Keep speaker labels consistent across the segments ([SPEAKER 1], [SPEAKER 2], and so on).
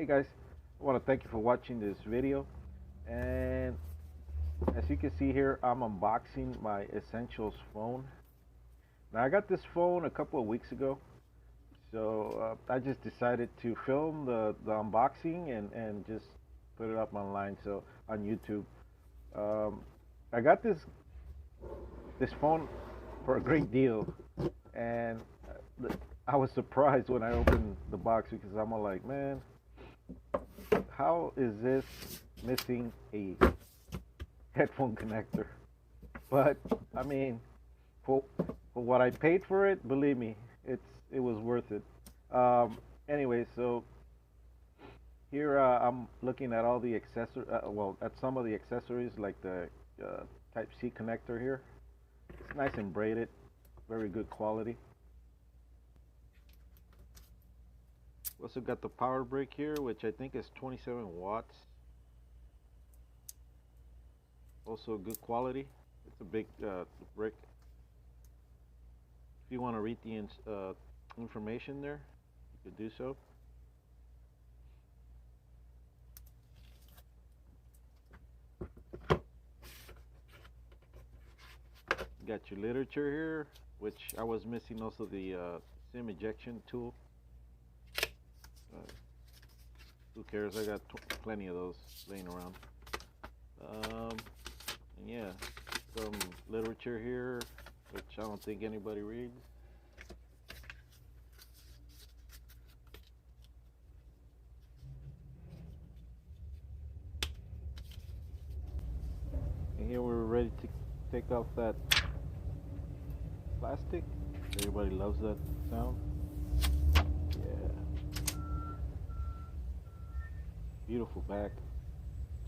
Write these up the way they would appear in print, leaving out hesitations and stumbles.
[SPEAKER 1] guys, I want to thank you for watching this video, and as you can see here, I'm unboxing my Essentials phone. Now I got this phone a couple of weeks ago, so I just decided to film the unboxing and just put it up online, so on YouTube. um, I got this phone for a great deal, and I was surprised when I opened the box because I'm all like, man, how is this missing a headphone connector? But I mean, for for what I paid for it, believe me, it was worth it. Anyway, so here I'm looking at all the well, at some of the accessories like the Type C connector here. It's nice and braided, very good quality. We also got the power brick here, which I think is 27 watts. Also good quality. It's a big brick. If you want to read the information there, you could do so. You got your literature here, which I was missing also the SIM ejection tool. Who cares? I got plenty of those laying around. And yeah, some literature here, which I don't think anybody reads. And here we're ready to take off that plastic. Everybody loves that sound. Yeah. Beautiful back.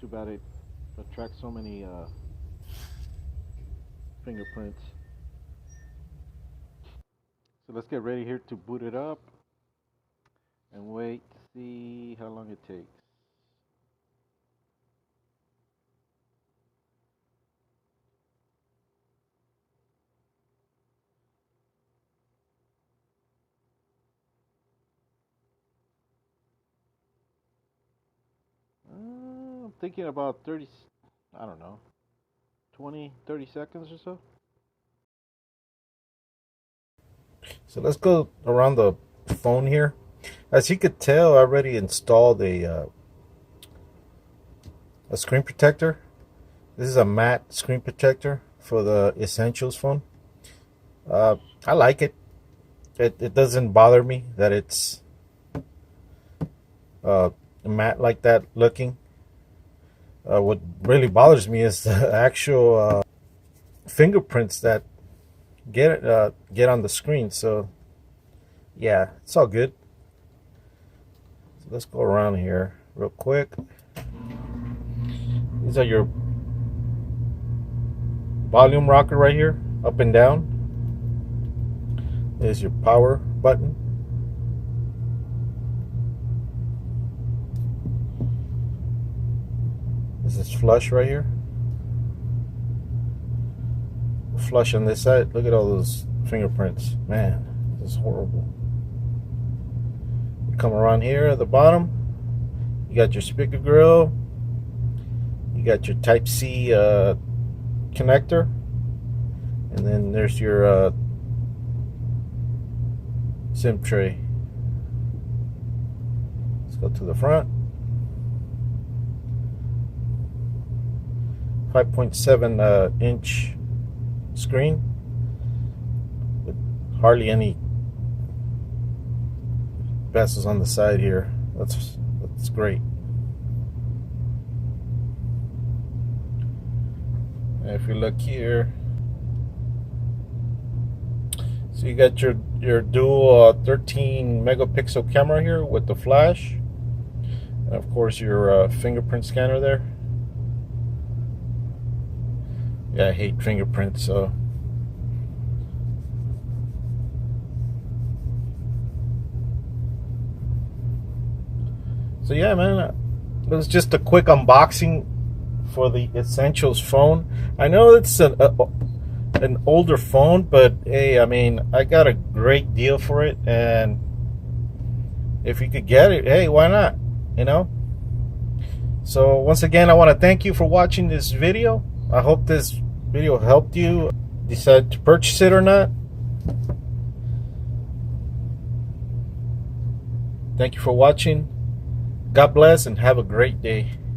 [SPEAKER 1] Too bad it attracts so many fingerprints. So let's get ready here to boot it up and wait to see how long it takes. I'm thinking about 30, I don't know, 20, 30 seconds or so.
[SPEAKER 2] So let's go around the phone here. As you could tell, I already installed a screen protector. This is a matte screen protector for the Essentials phone. I like it. It doesn't bother me that it's matte like that looking. What really bothers me is the actual fingerprints that get on the screen. So yeah, it's all good. So let's go around here real quick. These are your volume rocker right here, up and down. There's your power button. This is flush right here. Flush on this side. Look at all those fingerprints. Man, this is horrible. You come around here at the bottom. You got your speaker grill. You got your Type C connector. And then there's your SIM tray. Let's go to the front. 5.7 inch screen with hardly any bezels on the side here. That's great. And if you look here, so you got your dual 13 megapixel camera here with the flash, and of course your fingerprint scanner there. Yeah, I hate fingerprints, so yeah, man, it was just a quick unboxing for the Essentials phone. I know it's an older phone, but hey, I mean, I got a great deal for it, and if you could get it, hey, why not? you know. So once again, I want to thank you for watching this video. I hope this video helped you decide to purchase it or not. Thank you for watching. God bless and have a great day.